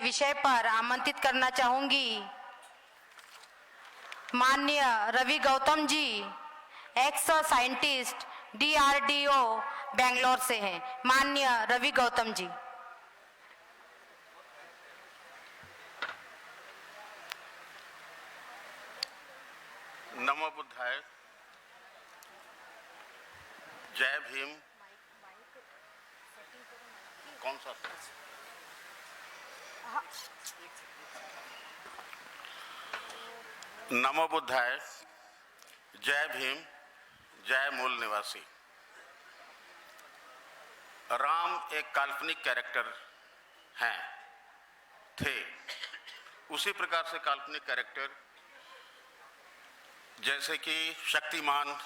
विषय पर आमंत्रित करना चाहूंगी माननीय Ravi Gautam ji, x scientist DRDO Bangalore से हैं। माननीय रवि गौतम जी। नमो बुद्धाय। जय भीम। कौन सा? नमो बुद्धाय। जय भीम। जय मूल निवासी। राम एक काल्पनिक कैरेक्टर हैं, थे। उसी प्रकार से काल्पनिक कैरेक्टर जैसे कि शक्तिमान,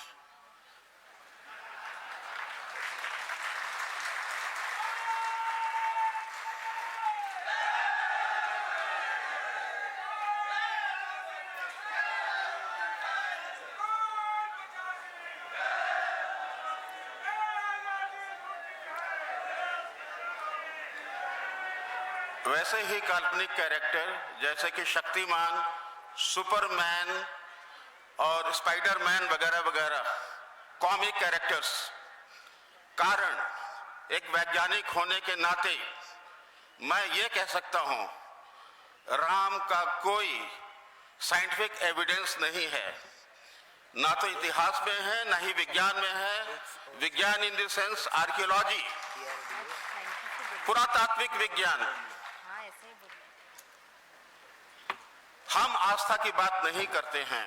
वैसे ही काल्पनिक कैरेक्टर जैसे कि शक्तिमान, सुपरमैन और स्पाइडरमैन वगैरह वगैरह कॉमिक कैरेक्टर्स। कारण एक वैज्ञानिक होने के नाते मैं ये कह सकता हूं, राम का कोई साइंटिफिक एविडेंस नहीं है, ना तो इतिहास में है ना ही विज्ञान में है। विज्ञान इन द सेंस आर्कियोलॉजी, पुरातात्विक विज्ञान। हम आस्था की बात नहीं करते हैं,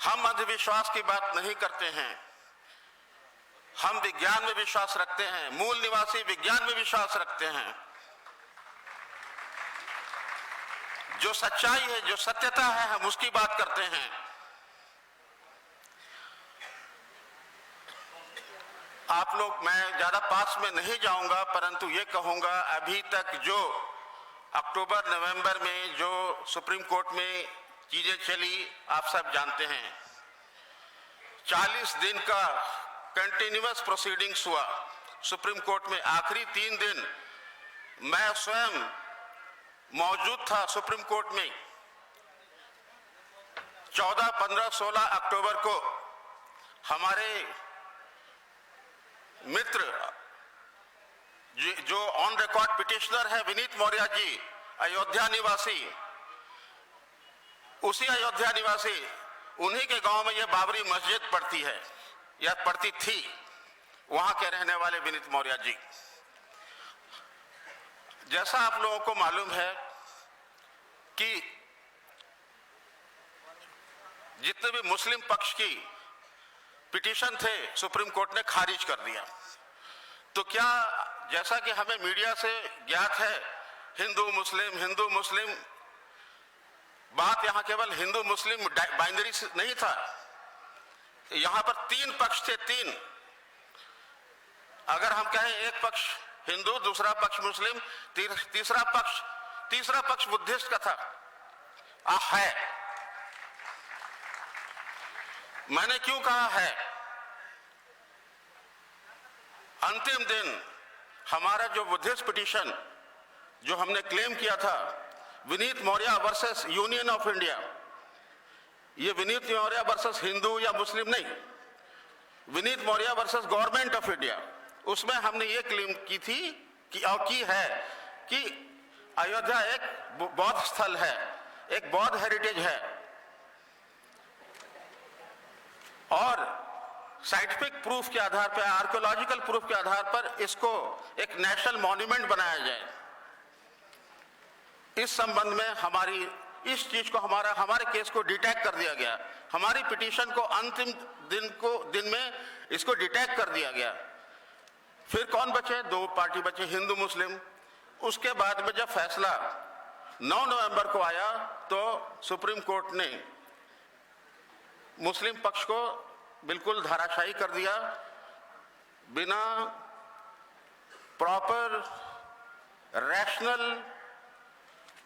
हम अंधविश्वास की बात नहीं करते हैं, हम विज्ञान में विश्वास रखते हैं। मूल निवासी विज्ञान में विश्वास रखते हैं। जो सच्चाई है, जो सत्यता है, हम उसकी बात करते हैं। आप लोग, मैं ज्यादा पास में नहीं जाऊंगा, परंतु ये कहूंगा अभी तक जो अक्टूबर नवंबर में जो सुप्रीम कोर्ट में चीजें चली, आप सब जानते हैं। 40 दिन का कंटिन्यूअस प्रोसीडिंग्स हुआ सुप्रीम कोर्ट में। आखिरी 3 दिन मैं स्वयं मौजूद था सुप्रीम कोर्ट में। 14, 15, 16 अक्टूबर को हमारे मित्र जो ऑन रिकॉर्ड पिटिशनर है विनीत मौर्य जी, अयोध्या निवासी, उसी अयोध्या निवासी, उन्हीं के गांव में यह बाबरी मस्जिद पड़ती है या पड़ती थी, वहां के रहने वाले विनीत मौर्य जी। जैसा आप लोगों को मालूम है कि जितने भी मुस्लिम पक्ष की पिटीशन थे सुप्रीम कोर्ट ने खारिज कर दिया। तो क्या, जैसा कि हमें मीडिया से ज्ञात है, हिंदू मुस्लिम, बात यहां केवल हिंदू मुस्लिम बाइनरी नहीं था। यहां पर 3 पक्ष थे, 3। अगर हम कहें एक पक्ष हिंदू, दूसरा पक्ष मुस्लिम, तीसरा पक्ष बुद्धिस्ट का था। है। मैंने क्यों कहा है? अंतिम दिन हमारा जो बुद्धिस्ट पिटीशन जो हमने क्लेम किया था, Vineet Maurya versus union of India, ये विनीत मौर्य वर्सेस हिंदू या मुस्लिम नहीं, Vineet Maurya versus government of India, उसमें हमने ये क्लेम की थी की है कि अयोध्या एक बौद्ध स्थल है, एक बौद्ध हेरिटेज है, और साइंटिफिक प्रूफ के आधार पर, आर्कियोलॉजिकल प्रूफ के आधार पर इसको एक नेशनल मॉन्यूमेंट बनाया जाए। इस संबंध में हमारी इस चीज को, हमारे केस को डिटेक्ट कर दिया गया। हमारी पिटीशन को अंतिम दिन में इसको डिटेक्ट कर दिया गया। फिर कौन बचे? 2 पार्टी बचे, हिंदू मुस्लिम। उसके बाद में जब फैसला 9 नवंबर को आया तो सुप्रीम कोर्ट ने मुस्लिम पक्ष को बिल्कुल धाराशायी कर दिया, बिना प्रॉपर रैशनल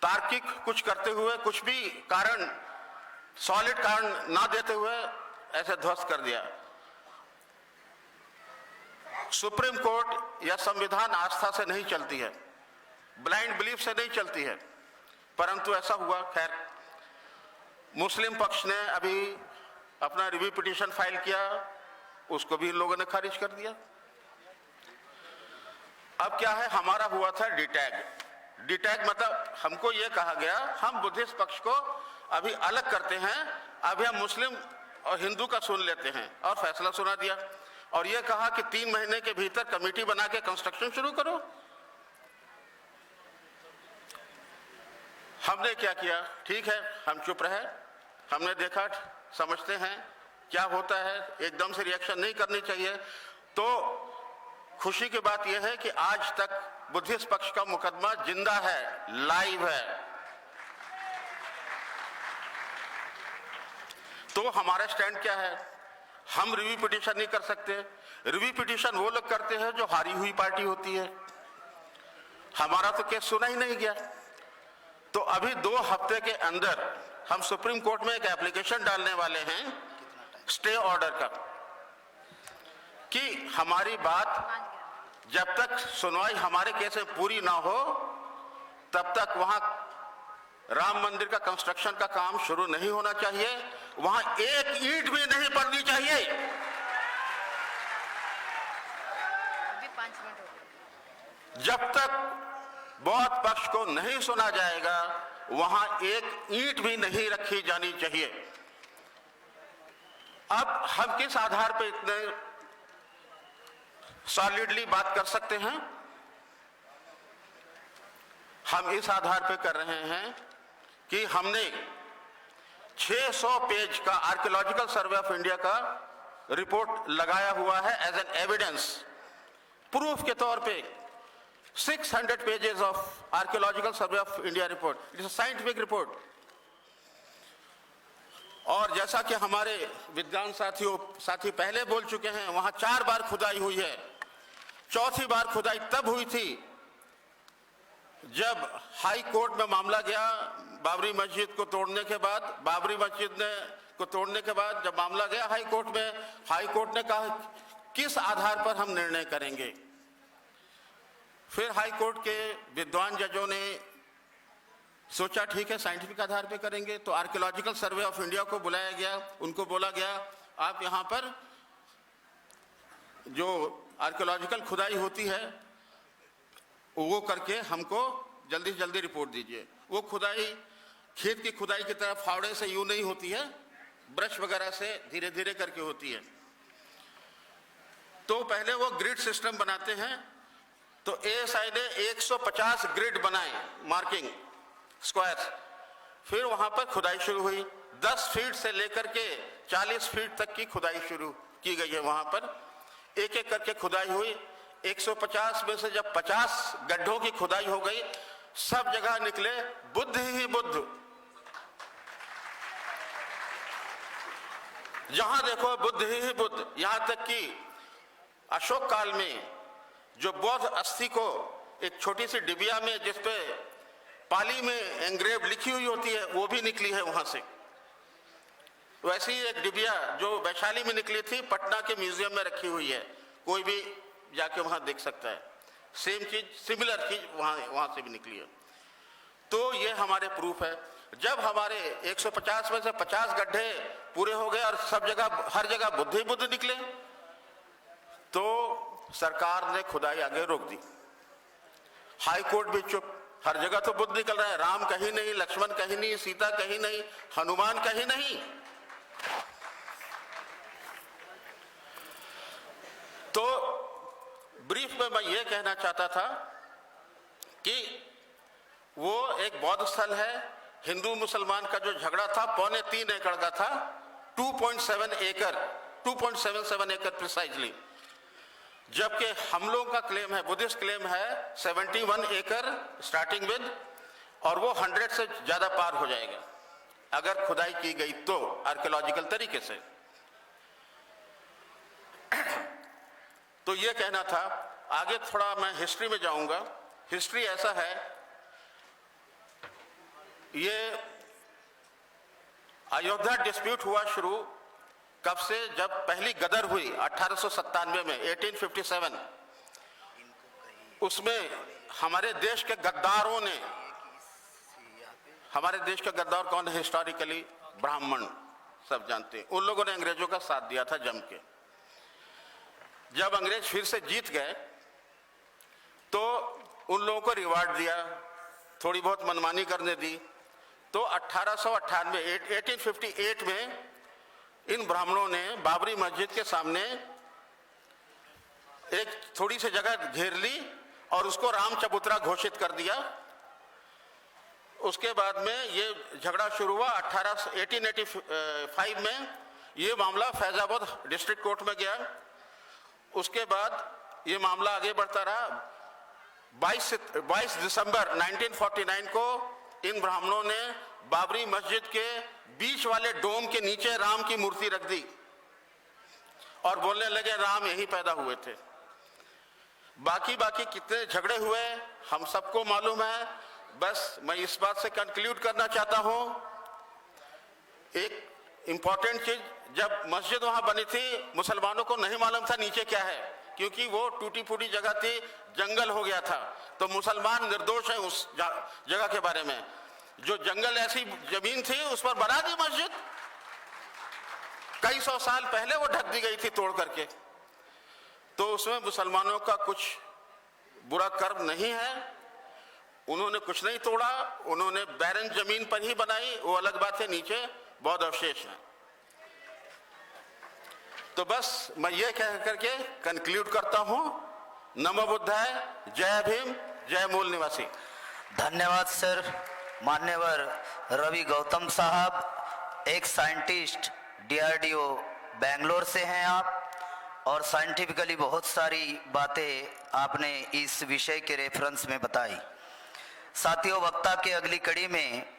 तार्किक कुछ करते हुए, कुछ भी कारण, सॉलिड कारण ना देते हुए ऐसे ध्वस्त कर दिया। सुप्रीम कोर्ट या संविधान आस्था से नहीं चलती है। ब्लाइंड बिलीफ से नहीं चलती है, परंतु ऐसा हुआ। खैर, मुस्लिम पक्ष ने अभी अपना रिव्यू पिटीशन फाइल किया, उसको भी इन लोगों ने खारिज कर दिया। अब क्या है, हमारा हुआ था डिटैग। डिटैग मतलब हमको ये कहा गया हम बुद्धिस्ट पक्ष को अभी अलग करते हैं, अभी हम मुस्लिम और हिंदू का सुन लेते हैं, और फैसला सुना दिया। और ये कहा कि 3 महीने के भीतर कमेटी बना के कंस्ट्रक्शन शुरू करो। हमने क्या किया, ठीक है, हम चुप रहे। हमने देखा, समझते हैं क्या होता है, एकदम से रिएक्शन नहीं करनी चाहिए। तो खुशी की बात यह है कि आज तक बुद्धिस्ट पक्ष का मुकदमा जिंदा है, लाइव है। तो हमारा स्टैंड क्या है, हम रिव्यू पिटीशन नहीं कर सकते। रिव्यू पिटीशन वो लोग करते हैं जो हारी हुई पार्टी होती है। हमारा तो केस सुना ही नहीं गया। तो अभी 2 हफ्ते के अंदर हम सुप्रीम कोर्ट में एक एप्लीकेशन डालने वाले हैं स्टे ऑर्डर का, कि हमारी बात जब तक सुनवाई हमारे केस में पूरी ना हो तब तक वहां राम मंदिर का कंस्ट्रक्शन का काम शुरू नहीं होना चाहिए, वहां एक ईंट भी नहीं पड़नी चाहिए। जब तक बौद्ध पक्ष को नहीं सुना जाएगा वहां एक ईंट भी नहीं रखी जानी चाहिए। अब हम किस आधार पर इतने सॉलिडली बात कर सकते हैं? हम इस आधार पर कर रहे हैं कि हमने 600 पेज का आर्कियोलॉजिकल सर्वे ऑफ इंडिया का रिपोर्ट लगाया हुआ है एज एन एविडेंस, प्रूफ के तौर पे। 600 pages of archaeological survey of India report. It is a scientific report. और जैसा कि हमारे विद्वान साथी पहले बोल चुके हैं, वहां 4 बार खुदाई हुई है। 4थी बार खुदाई तब हुई थी जब हाई कोर्ट में मामला गया बाबरी मस्जिद को तोड़ने के बाद। बाबरी मस्जिद को तोड़ने के बाद जब मामला गया हाई कोर्ट में, हाई कोर्ट ने कहा किस आधार पर हम निर्णय करेंगे। फिर हाई कोर्ट के विद्वान जजों ने सोचा ठीक है साइंटिफिक आधार पे करेंगे। तो आर्कियोलॉजिकल सर्वे ऑफ इंडिया को बुलाया गया, उनको बोला गया आप यहाँ पर जो आर्कियोलॉजिकल खुदाई होती है वो करके हमको जल्दी से जल्दी रिपोर्ट दीजिए। वो खुदाई खेत की खुदाई की तरह फावड़े से यूं नहीं होती है, ब्रश वगैरह से धीरे धीरे करके होती है। तो पहले वो ग्रिड सिस्टम बनाते हैं। तो एएसआई ने 150 ग्रिड बनाए, मार्किंग स्क्वायर। फिर वहां पर खुदाई शुरू हुई। 10 फीट से लेकर के 40 फीट तक की खुदाई शुरू की गई है। वहां पर एक एक करके खुदाई हुई। 150 में से जब 50 गड्ढों की खुदाई हो गई, सब जगह निकले बुद्ध ही बुद्ध। जहां देखो बुद्ध ही बुद्ध। यहां तक कि अशोक काल में जो बौद्ध अस्थि को एक छोटी सी डिबिया में जिसपे पाली में एंग्रेव लिखी हुई होती है वो भी निकली है वहां से। वैसी ही एक डिबिया जो वैशाली में निकली थी पटना के म्यूजियम में रखी हुई है, कोई भी जाके वहां देख सकता है। सेम चीज, सिमिलर चीज वहां से भी निकली है। तो ये हमारे प्रूफ है। जब हमारे 150 में से 50 गड्ढे पूरे हो गए और सब जगह हर जगह बुद्ध ही बुद्ध निकले, तो सरकार ने खुदाई आगे रोक दी। हाई कोर्ट भी चुप, हर जगह तो बुद्ध निकल रहा है, राम कहीं नहीं, लक्ष्मण कहीं नहीं, सीता कहीं नहीं, हनुमान कहीं नहीं। तो ब्रीफ में मैं ये कहना चाहता था कि वो एक बौद्ध स्थल है। हिंदू मुसलमान का जो झगड़ा था 3.25 एकड़ का था, 2.7 एकड़, 2.77 एकड़ प्रिसाइजली। जबकि हम लोगों का क्लेम है, बुद्धिस्ट क्लेम है 71 एकड़ स्टार्टिंग विद, और वो 100 से ज्यादा पार हो जाएगा अगर खुदाई की गई तो आर्कियोलॉजिकल तरीके से। तो ये कहना था। आगे थोड़ा मैं हिस्ट्री में जाऊंगा। हिस्ट्री ऐसा है, ये अयोध्या डिस्प्यूट हुआ शुरू कब से, जब पहली गदर हुई 1897 में, 1857। उसमें हमारे देश के गद्दारों ने, हमारे देश के गद्दार कौन है हिस्टोरिकली? ब्राह्मण, सब जानते हैं। उन लोगों ने अंग्रेजों का साथ दिया था जम के। जब अंग्रेज फिर से जीत गए तो उन लोगों को रिवार्ड दिया, थोड़ी बहुत मनमानी करने दी। तो 1858 में इन ब्राह्मणों ने बाबरी मस्जिद के सामने एक थोड़ी सी जगह घेर ली और उसको राम चबूतरा घोषित कर दिया। उसके बाद में ये झगड़ा शुरू हुआ। 1885 में ये मामला फैजाबाद डिस्ट्रिक्ट कोर्ट में गया। उसके बाद ये मामला आगे बढ़ता रहा। 22 दिसंबर 1949 को इन ब्राह्मणों ने बाबरी मस्जिद के बीच वाले डोम के नीचे राम की मूर्ति रख दी और बोलने लगे राम यही पैदा हुए थे। बाकी कितने झगड़े हुए हम सबको मालूम है। बस मैं इस बात से कंक्लूड करना चाहता हूं, एक इंपॉर्टेंट चीज, जब मस्जिद वहां बनी थी मुसलमानों को नहीं मालूम था नीचे क्या है, क्योंकि वो टूटी फूटी जगह थी, जंगल हो गया था। तो मुसलमान निर्दोष हैं उस जगह के बारे में। जो जंगल ऐसी जमीन थी उस पर बना दी मस्जिद, कई सौ साल पहले वो ढक दी गई थी तोड़ करके। तो उसमें मुसलमानों का कुछ बुरा कर्म नहीं है, उन्होंने कुछ नहीं तोड़ा, उन्होंने बैरन जमीन पर ही बनाई, वो अलग बात है, नीचे बहुत अवशेष हैं। तो बस मैं ये कह करके कंक्लूड करता हूं। नमो बुद्धाय, जय भीम, जय मूल निवासी। धन्यवाद सर। मान्यवर रवि गौतम साहब, एक साइंटिस्ट, DRDO बेंगलोर से हैं आप, और साइंटिफिकली बहुत सारी बातें आपने इस विषय के रेफरेंस में बताई। साथियों, वक्ता के अगली कड़ी में